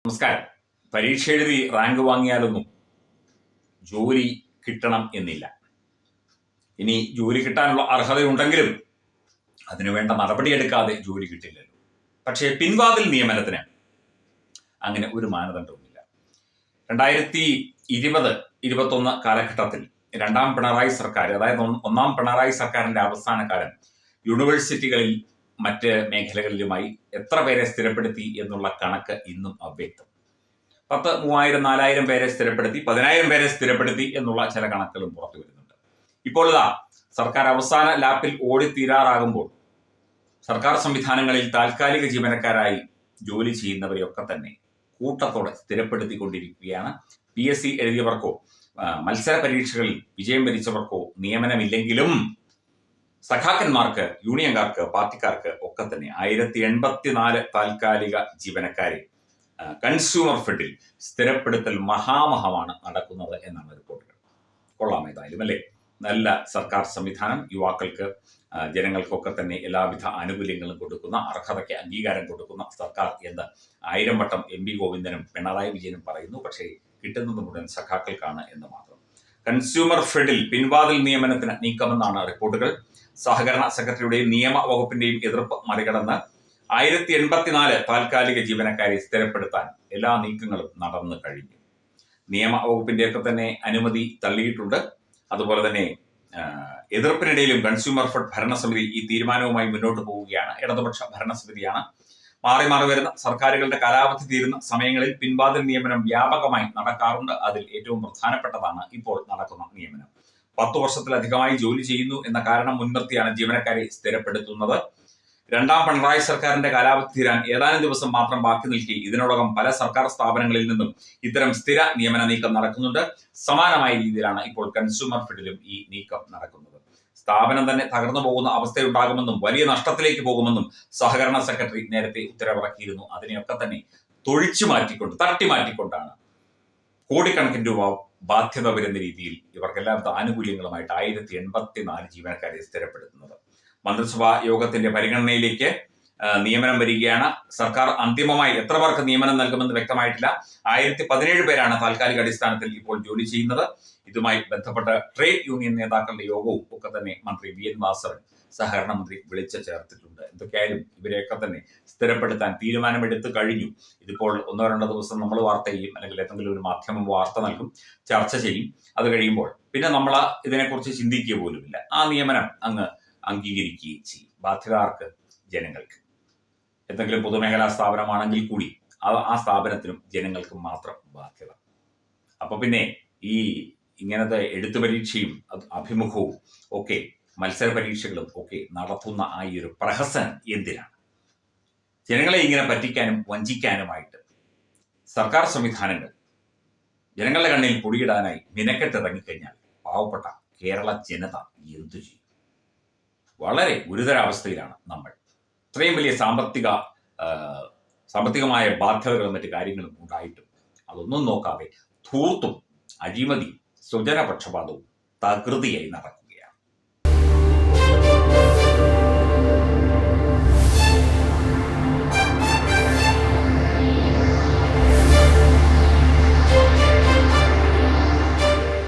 നമസ്കാരം. പരീക്ഷ എഴുതി റാങ്ക് വാങ്ങിയാലൊന്നും ജോലി കിട്ടണം എന്നില്ല. ഇനി ജോലി കിട്ടാനുള്ള അർഹതയുണ്ടെങ്കിലും അതിനുവേണ്ട നടപടിയെടുക്കാതെ ജോലി കിട്ടില്ലല്ലോ. പക്ഷേ പിൻവാതിൽ നിയമനത്തിന് അങ്ങനെ ഒരു മാനദണ്ഡവുമില്ല. 2020-21 കാലഘട്ടത്തിൽ രണ്ടാം പിണറായി സർക്കാർ, അതായത് ഒന്നാം പിണറായി സർക്കാരിന്റെ അവസാന കാലം, യൂണിവേഴ്സിറ്റികളിൽ മറ്റ് മേഖലകളിലുമായി എത്ര പേരെ സ്ഥിരപ്പെടുത്തി എന്നുള്ള കണക്ക് ഇന്നും അവ്യക്തം. 10, 3000, 4000 പേരെ സ്ഥിരപ്പെടുത്തി, 10,000 പേരെ സ്ഥിരപ്പെടുത്തി എന്നുള്ള ചില കണക്കുകളും പുറത്തു വരുന്നുണ്ട്. ഇപ്പോൾ ഇതാ സർക്കാർ അവസാന ലാപ്പിൽ ഓടിത്തീരാറാകുമ്പോൾ സർക്കാർ സംവിധാനങ്ങളിൽ താൽക്കാലിക ജീവനക്കാരായി ജോലി ചെയ്യുന്നവരെയൊക്കെ തന്നെ കൂട്ടത്തോടെ സ്ഥിരപ്പെടുത്തിക്കൊണ്ടിരിക്കുകയാണ്. PSC എഴുതിയവർക്കോ മത്സര പരീക്ഷകളിൽ വിജയം വരിച്ചവർക്കോ നിയമനമില്ലെങ്കിലും സഖാക്കന്മാർക്ക്, യൂണിയൻകാർക്ക്, പാർട്ടിക്കാർക്ക് ഒക്കെ തന്നെ 1084 താൽക്കാലിക ജീവനക്കാരെ കൺസ്യൂമർ ഫെഡിൽ സ്ഥിരപ്പെടുത്തൽ മഹാമഹമാണ് നടക്കുന്നത് എന്നാണ് റിപ്പോർട്ടുകൾ. കൊള്ളാം ഏതായാലും അല്ലേ. നല്ല സർക്കാർ സംവിധാനം, യുവാക്കൾക്ക്, ജനങ്ങൾക്കൊക്കെ തന്നെ എല്ലാവിധ ആനുകൂല്യങ്ങളും കൊടുക്കുന്ന, അർഹതയ്ക്ക് അംഗീകാരം കൊടുക്കുന്ന സർക്കാർ എന്ന് 1000 വട്ടം MP ഗോവിന്ദനും പിണറായി വിജയനും പറയുന്നു. പക്ഷേ കിട്ടുന്നത് മുഴുവൻ സഖാക്കൾക്കാണ് എന്ന് മാത്രം. കൺസ്യൂമർ ഫെഡിൽ പിൻവാതിൽ നിയമനത്തിന് നീക്കമെന്നാണ് റിപ്പോർട്ടുകൾ. സഹകരണ സെക്രട്ടറിയുടെയും നിയമ വകുപ്പിന്റെയും എതിർപ്പ് മറികടന്ന് 1084 താൽക്കാലിക ജീവനക്കാരെ സ്ഥിരപ്പെടുത്താൻ എല്ലാ നീക്കങ്ങളും നടന്നു കഴിഞ്ഞു. നിയമ വകുപ്പിന്റെയൊക്കെ തന്നെ അനുമതി തള്ളിയിട്ടുണ്ട്. അതുപോലെ തന്നെ എതിർപ്പിനിടയിലും കൺസ്യൂമർ ഫെഡ് ഭരണസമിതി ഈ തീരുമാനവുമായി മുന്നോട്ട് പോവുകയാണ്. ഇടതുപക്ഷ ഭരണസമിതിയാണ്. മാറി മാറി വരുന്ന സർക്കാരുകളുടെ കാലാവധി തീരുന്ന സമയങ്ങളിൽ പിൻവാതിൽ നിയമനം വ്യാപകമായി നടക്കാറുണ്ട്. അതിൽ ഏറ്റവും പ്രധാനപ്പെട്ടതാണ് ഇപ്പോൾ നടക്കുന്ന നിയമനം. 10 വർഷത്തിലധികമായി ജോലി ചെയ്യുന്നു എന്ന കാരണം മുൻനിർത്തിയാണ് ജീവനക്കാരെ സ്ഥിരപ്പെടുത്തുന്നത്. രണ്ടാം പിണറായി സർക്കാരിന്റെ കാലാവധി തീരാൻ ഏതാനും ദിവസം മാത്രം ബാക്കി നിൽക്കെ ഇതിനോടകം പല സർക്കാർ സ്ഥാപനങ്ങളിൽ നിന്നും ഇത്തരം സ്ഥിര നിയമന നീക്കം നടക്കുന്നുണ്ട്. സമാനമായ രീതിയിലാണ് ഇപ്പോൾ കൺസ്യൂമർ ഫെഡിലും ഈ നീക്കം നടക്കുന്നത്. സ്ഥാപനം തന്നെ തകർന്നു പോകുന്ന അവസ്ഥയുണ്ടാകുമെന്നും വലിയ നഷ്ടത്തിലേക്ക് പോകുമെന്നും സഹകരണ സെക്രട്ടറി നേരത്തെ ഉത്തരവിറക്കിയിരുന്നു. അതിനെയൊക്കെ തന്നെ തട്ടിമാറ്റിക്കൊണ്ടാണ് കോടിക്കണക്കിന് രൂപ ബാധ്യത വരുന്ന രീതിയിൽ ഇവർക്കെല്ലാവിധ ആനുകൂല്യങ്ങളുമായിട്ട് 1084 ജീവനക്കാരെ സ്ഥിരപ്പെടുത്തുന്നത്. മന്ത്രിസഭാ യോഗത്തിന്റെ പരിഗണനയിലേക്ക് നിയമനം വരികയാണ്. സർക്കാർ അന്തിമമായി എത്ര പേർക്ക് നിയമനം നൽകുമെന്ന് വ്യക്തമായിട്ടില്ല. 1017 പേരാണ് താൽക്കാലിക അടിസ്ഥാനത്തിൽ ഇപ്പോൾ ജോലി ചെയ്യുന്നത്. ഇതുമായി ബന്ധപ്പെട്ട ട്രേഡ് യൂണിയൻ നേതാക്കളുടെ യോഗവും ഒക്കെ തന്നെ മന്ത്രി VN വാസവൻ, സഹകരണ മന്ത്രി, വിളിച്ചു ചേർത്തിട്ടുണ്ട്. എന്തൊക്കെയായാലും ഇവരെയൊക്കെ തന്നെ സ്ഥിരപ്പെടുത്താൻ തീരുമാനമെടുത്തു കഴിഞ്ഞു. ഇതിപ്പോൾ 1-2 ദിവസം നമ്മൾ വാർത്ത ചെയ്യും, അല്ലെങ്കിൽ ഏതെങ്കിലും ഒരു മാധ്യമം വാർത്ത നൽകും, ചർച്ച ചെയ്യും. അത് കഴിയുമ്പോൾ പിന്നെ നമ്മൾ ഇതിനെക്കുറിച്ച് ചിന്തിക്കുക പോലുമില്ല. ആ നിയമനം അങ്ങ് അംഗീകരിക്കുകയും ചെയ്യും. ബാധ്യത ആർക്ക്? ജനങ്ങൾക്ക്. എന്തെങ്കിലും പൊതുമേഖലാ സ്ഥാപനമാണെങ്കിൽ കൂടി ആ സ്ഥാപനത്തിനും ജനങ്ങൾക്കും മാത്രം ബാധ്യത. അപ്പൊ പിന്നെ ഈ ഇങ്ങനത്തെ എഴുത്തു പരീക്ഷയും അഭിമുഖവും ഒക്കെ, മത്സര പരീക്ഷകളും ഒക്കെ നടത്തുന്ന ആ ഈ ഒരു പ്രഹസനം എന്തിനാണ്? ജനങ്ങളെ ഇങ്ങനെ പറ്റിക്കാനും വഞ്ചിക്കാനുമായിട്ട് സർക്കാർ സംവിധാനങ്ങൾ ജനങ്ങളുടെ കണ്ണിൽ പൊടിയിടാനായി മിനക്കെട്ടിറങ്ങിക്കഴിഞ്ഞാൽ പാവപ്പെട്ട കേരള ജനത എന്തു ചെയ്യും? വളരെ ഗുരുതരാവസ്ഥയിലാണ് നമ്മൾ. ഇത്രയും വലിയ സാമ്പത്തികമായ ബാധ്യതകളും മറ്റു കാര്യങ്ങളും ഉണ്ടായിട്ടും അതൊന്നും നോക്കാതെ ധൂർത്തും അഴിമതി സ്വജനപക്ഷപാതവും തകൃതിയായി നടക്കും.